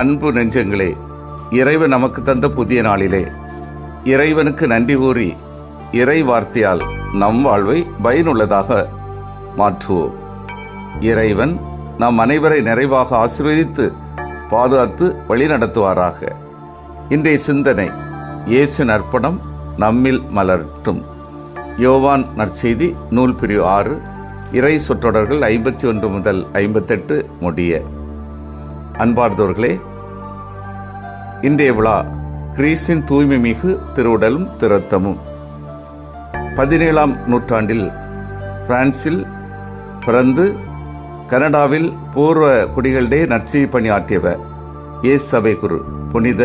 அன்பு நெஞ்சங்களே, இறைவன் நமக்கு தந்த புதிய நாளிலே இறைவனுக்கு நன்றி கூறி இறை வார்த்தையால் நம் வாழ்வை பயனுள்ளதாக மாற்றுவோம். இறைவன் நம் அனைவரை நிறைவாக ஆசீர்வதித்து பாதுகாத்து வழிநடத்துவாராக. இன்றைய சிந்தனை, இயேசு அர்ப்பணம் நம்மில் மலரட்டும். யோவான் நற்செய்தி நூல் பிரிவு 6, இறை சொற்றொடர்கள் 51 முதல் 58 முடிய. அன்பார்ந்தவர்களே, இன்றைய விழா கிறிஸ்தின் தூய்மை மிகு திருவுடலும் திருத்தமும். 17ஆம் நூற்றாண்டில் பிரான்சில் பிறந்து கனடாவில் பூர்வ குடிகளிடையே நற்செய்தி பணியாற்றியவர் இயேசு சபை குரு புனித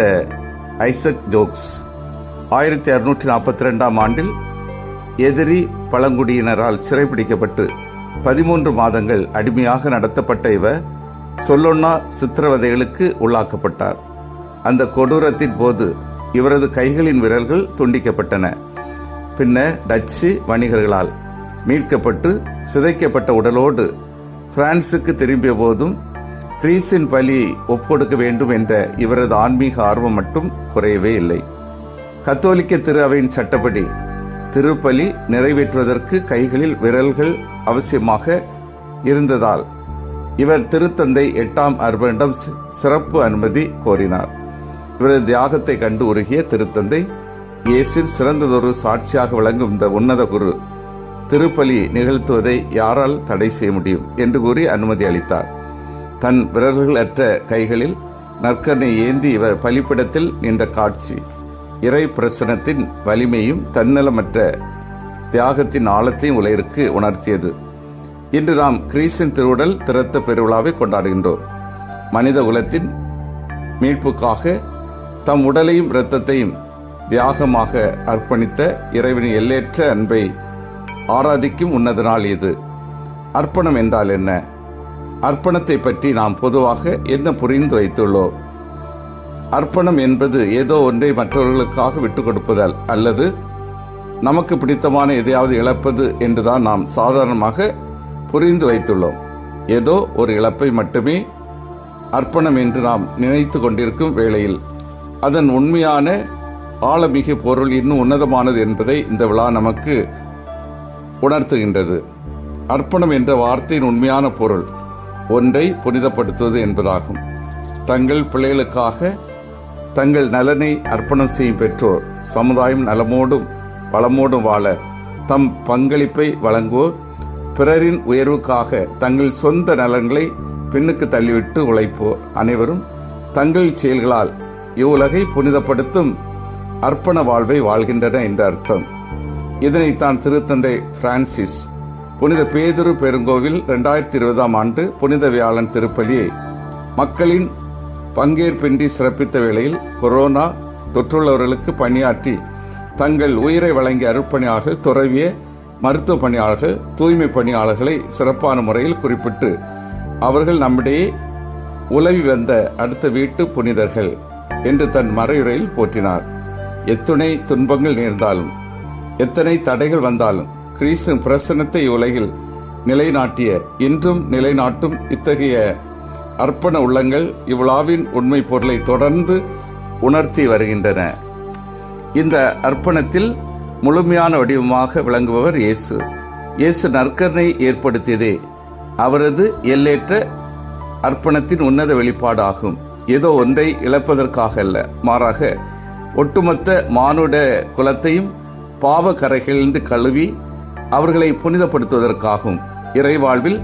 ஐசக் ஜோக்ஸ் 1642ஆம் ஆண்டில் எதிரி பழங்குடியினரால் சிறைபிடிக்கப்பட்டு 13 மாதங்கள் அடிமையாக நடத்தப்பட்ட இவர் சொல்லொன்னா சித்திரவதைகளுக்கு உள்ளாக்கப்பட்டார். அந்த கொடூரத்தின் போது இவரது கைகளின் விரல்கள் துண்டிக்கப்பட்டன. பின்னர் டச்சு வணிகர்களால் மீட்கப்பட்டு சிதைக்கப்பட்ட உடலோடு பிரான்சுக்கு திரும்பிய போதும் கிறிஸ்தின் பலியை ஒப்புக்கொடுக்க வேண்டும் என்ற இவரது ஆன்மீக ஆர்வம் மட்டும் குறையவே இல்லை. கத்தோலிக்க திரு அவையின் சட்டப்படி திருப்பலி நிறைவேற்றுவதற்கு கைகளில் விரல்கள் அவசியமாக இருந்ததால் இவர் திருத்தந்தை 8ஆம் அர்பனிடம் சிறப்பு அனுமதி கோரினார். இவரது தியாகத்தை கண்டு உருகிய திருத்தந்தை, இயேசுவின் சிறந்ததொரு சாட்சியாக விளங்கும் இந்த உன்னத குரு திருப்பலி நிகழ்த்துவதை யாரால் தடை செய்ய முடியும் என்று கூறி அனுமதி அளித்தார். தன் விரல்கள் அற்ற கைகளில் நற்கரணை ஏந்தி இவர் பலிப்பிடத்தில் நின்ற காட்சி இறை பிரசனத்தின் வலிமையும் தன்னலமற்ற தியாகத்தின் ஆழத்தையும் உலகிற்கு உணர்த்தியது. இன்று நாம் கிறிஸ்தின் திருவுடல் திறத்த பெருவிழாவை கொண்டாடுகின்றோம். மனித குலத்தின் மீட்புக்காக தம் உடலையும் இரத்தத்தையும் தியாகமாக அர்ப்பணித்த இறைவனின் எல்லையற்ற அன்பை ஆராதிக்கும் உன்னத நாள் இது. அர்ப்பணம் என்றால் என்ன? அர்ப்பணத்தை பற்றி நாம் பொதுவாக என்ன புரிந்து வைத்துள்ளோம்? அர்ப்பணம் என்பது ஏதோ ஒன்றை மற்றவர்களுக்காக விட்டுக் கொடுப்பதால் அல்லது நமக்கு பிடித்தமான எதையாவது இழப்பது என்றுதான் நாம் சாதாரணமாக புரிந்து வைத்துள்ளோம். ஏதோ ஒரு இழப்பை மட்டுமே அர்ப்பணம் என்று நாம் நினைத்து கொண்டிருக்கும் வேளையில் அதன் உண்மையான ஆழமிகு பொருள் இன்னும் உன்னதமானது என்பதை இந்த விழா நமக்கு உணர்த்துகின்றது. அர்ப்பணம் என்ற வார்த்தையின் உண்மையான பொருள் ஒன்றை புனிதப்படுத்துவது என்பதாகும். தங்கள் பிள்ளைகளுக்காக தங்கள் நலனை அர்ப்பணம் செய்யும் பெற்றோர் சமுதாயம் நலமோடும் வளமோடும் வாழ தம் பங்களிப்பை வழங்குவோர், பிறரின் உயர்வுக்காக தங்கள் சொந்த நலன்களை பின்னுக்கு தள்ளிவிட்டு உழைப்போர் அனைவரும் தங்கள் செயல்களால் இவ்வுலகை புனிதப்படுத்தும் அர்ப்பண வாழ்வை வாழ்கின்றன என்ற அர்த்தம். இதனைத்தான் திருத்தந்தை பிரான்சிஸ் புனித பேதுரு பெருங்கோவில் 2020ஆம் ஆண்டு புனித வியாழன் திருப்பலியை மக்களின் பங்கேற்பின்றி சிறப்பித்த வேளையில் கொரோனா தொற்றுள்ளவர்களுக்கு பணியாற்றி தங்கள் உயிரை வழங்கிய அருட்பணியாளர்கள், துறவிய மருத்துவ பணியாளர்கள், தூய்மை பணியாளர்களை சிறப்பான முறையில் குறிப்பிட்டு அவர்கள் நம்மிடையே உலவி வந்த அடுத்த வீட்டு புனிதர்கள் என்று தன் மறையுரையில் போற்றினார். எத்துணை துன்பங்கள் நேர்ந்தாலும் எத்தனை தடைகள் வந்தாலும் கிறிஸ்துவின் பிரசன்னத்தை உலகில் நிலைநாட்டிய இன்றும் நிலைநாட்டும் இத்தகைய அர்ப்பண உள்ளங்கள் இவ்விழாவின் உண்மை பொருளை தொடர்ந்து உணர்த்தி வருகின்றன. இந்த அர்ப்பணத்தில் முழுமையான வடிவமாக விளங்குபவர் இயேசு. இயேசு நற்கருணை ஏற்படுத்தியதே அவரது எல்லையற்ற அர்ப்பணத்தின் உன்னத வெளிப்பாடு ஆகும். ஏதோ ஒன்றை இழப்பதற்காக அல்ல, மாறாக ஒட்டுமொத்த மானுட குலத்தையும் பாவ கரைகளிலிருந்து கழுவி அவர்களை புனிதப்படுத்துவதற்காகவும் இறைவாழ்வில்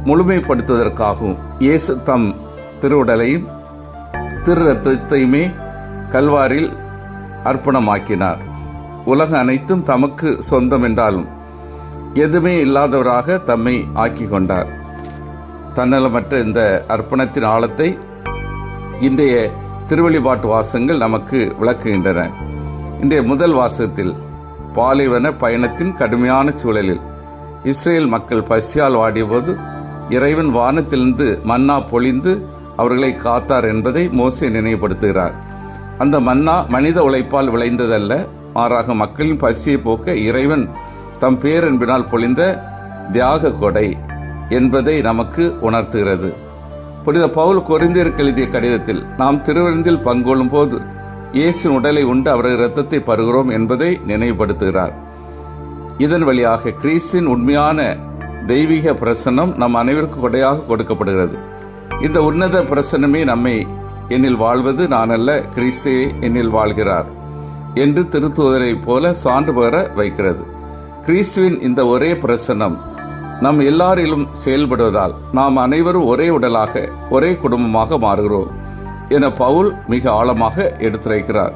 முழுமைப்படுத்துவதற்காகவும் இயேசு தம் திருவுடலையும் திரு ரத்தத்தையுமே கல்வாரில் அர்ப்பணமாக்கினார். உலக அனைத்தும் தமக்கு சொந்தம் என்றாலும் எதுவுமே இல்லாதவராக தம்மை ஆக்கி கொண்டார். தன்னலமற்ற இந்த அர்ப்பணத்தின் ஆழத்தை இன்றைய திருவழிபாட்டு வாசகங்கள் நமக்கு விளக்குகின்றன. இன்றைய முதல் வாசகத்தில் பாலைவன பயணத்தின் கடுமையான சூழலில் இஸ்ரேல் மக்கள் பசியால் வாடியபோது இறைவன் வானத்திலிருந்து மன்னா பொழிந்து அவர்களை காத்தார் என்பதை மோசே நினைவுபடுத்துகிறார். அந்த மன்னா மனித உழைப்பால் விளைந்ததல்ல, மாறாக மக்களின் பசியை போக்க இறைவன் தம் பேரன்பினால் பொழிந்த தியாக கொடை என்பதை நமக்கு உணர்த்துகிறது. புனித பவுல் கொரிந்தியருக்கு எழுதிய கடிதத்தில் நாம் திருவிருந்தில் பங்கொள்ளும் போது இயேசுவின் உடலை உண்டு அவரது இரத்தத்தை பருகிறோம் என்பதை நினைவுபடுத்துகிறார். இதன் வழியாக கிறிஸ்துவின் உண்மையான தெய்வீக பிரசன்னம் நம் அனைவருக்கும் கொடையாக கொடுக்கப்படுகிறது. இந்த உன்னத பிரசன்னமே நம்மை என்னில் வாழ்வது நான் அல்ல, கிறிஸ்துவே என்னில் வாழ்கிறார் என்று திருத்துவதரை போல சான்று பெற வைக்கிறது. கிறிஸ்துவின் இந்த ஒரே பிரசன்னம் நம் எல்லாரிலும் செயல்படுவதால் நாம் அனைவரும் ஒரே உடலாக ஒரே குடும்பமாக மாறுகிறோம் என பவுல் மிக ஆழமாக எடுத்துரைக்கிறார்.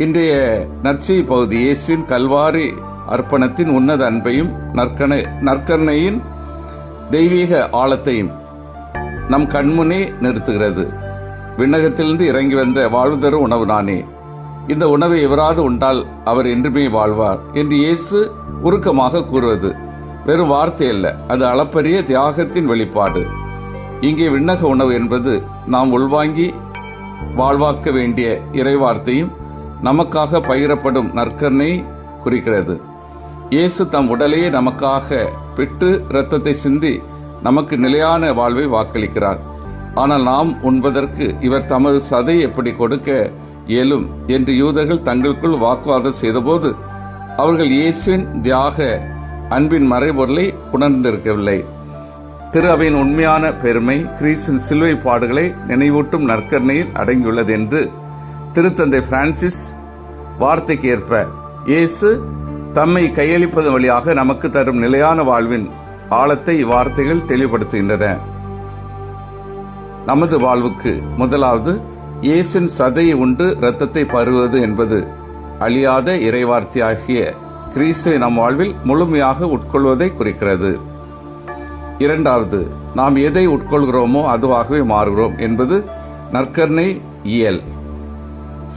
இன்றைய நற்செய்தி பகுதி இயேசுவின் கல்வாரி அர்ப்பணத்தின் உன்னத அன்பையும் நற்கருணையின் தெய்வீக ஆழத்தையும் நம் கண்முனே நிறுத்துகிறது. விண்ணகத்திலிருந்து இறங்கி வந்த வாழ்வு தரும் உணவு நானே, இந்த உணவை எவராது உண்டால் அவர் என்றுமே வாழ்வார் என்று இயேசு உருக்கமாக கூறுவது வெறும் வார்த்தை அல்ல, அது அளப்பரிய தியாகத்தின் வெளிப்பாடு. இங்கே விண்ணக உணவு என்பது நாம் உள்வாங்கி வாழ்வாக்க வேண்டிய இறைவார்த்தையும் நமக்காக பகிரப்படும் நற்கருணை குறிக்கிறது. இயேசு தம் உடலையே நமக்காக பிட்டு இரத்தத்தை சிந்தி நமக்கு நிலையான வாழ்வை வாக்களிக்கிறார். ஆனால் நாம் உண்பதற்கு இவர் தமது சதை எப்படி கொடுக்க இயலும் என்று யூதர்கள் தங்களுக்குள் வாக்குவாதம் செய்தபோது அவர்கள் இயேசுவின் தியாக அன்பின் மறைபொருளை உணர்ந்திருக்கவில்லை. திரு அவையின் உண்மையான பெருமை கிறிஸ்துவின் சிலுவை பாடுகளை நினைவூட்டும் நற்கருணையில் அடங்கியுள்ளது என்று திருத்தந்தை பிரான்சிஸ் வார்த்தைக்கு ஏற்ப இயேசு தம்மை கையளிப்பதன் வழியாக நமக்கு தரும் நிலையான வாழ்வின் ஆழத்தை இவ்வார்த்தைகள் தெளிவுபடுத்துகின்றன. நமது வாழ்வுக்கு முதலாவது இயேசுவின் சதையை உண்டு இரத்தத்தை பருகுவது என்பது அழியாத இறைவார்த்தையாகிய கிறிஸ்துவை நம் வாழ்வில் முழுமையாக உட்கொள்வதை குறிக்கிறது. இரண்டாவது, நாம் எதை உட்கொள்கிறோமோ அதுவாகவே மாறுகிறோம் என்பது நற்கருணை இயல்.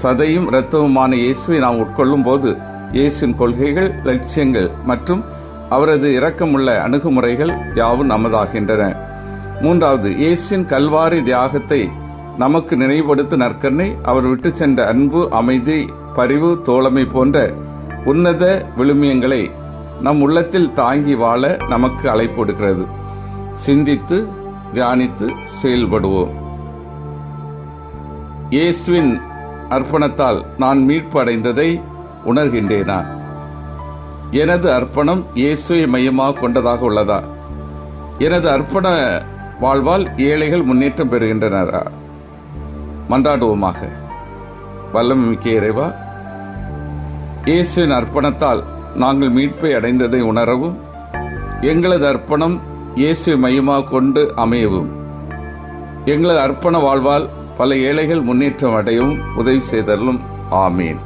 சதையும் இரத்தமுமான இயேசுவை நாம் உட்கொள்ளும் போது இயேசுவின் கொள்கைகள், லட்சியங்கள் மற்றும் அவரது இரக்கமுள்ள அணுகுமுறைகள் யாவும் நமதாகின்றன. மூன்றாவது, இயேசுவின் கல்வாரி தியாகத்தை நமக்கு நினைவுபடுத்தும் நற்கருணை அவர் விட்டு சென்ற அன்பு, அமைதி, பரிவு, தோழமை போன்ற உன்னத விழுமியங்களை நம் உள்ளத்தில் தாங்கி வாழ நமக்கு அழைப்பு கொடுக்கிறது. சிந்தித்து தியானித்து செயல்படுவோம். இயேசுவின் அர்ப்பணத்தால் நான் மீட்பு அடைந்ததை உணர்கின்றேனா? எனது அர்ப்பணம் இயேசுவை மையமாக கொண்டதாக உள்ளதா? எனது அர்ப்பண வாழ்வால் ஏழைகள் முன்னேற்றம் பெறுகின்றனரா? மன்றாடுவோமாக. வல்லமை மிக்க இறைவா, இயேசுவின் அர்ப்பணத்தால் நாங்கள் மீட்பை அடைந்ததை உணரவும், எங்களது அர்ப்பணம் இயேசுவை மையமாக கொண்டு அமையவும், எங்களது அர்ப்பண வாழ்வால் பல ஏழைகள் முன்னேற்றம் அடையவும் உதவி செய்தருளும். ஆமீன்.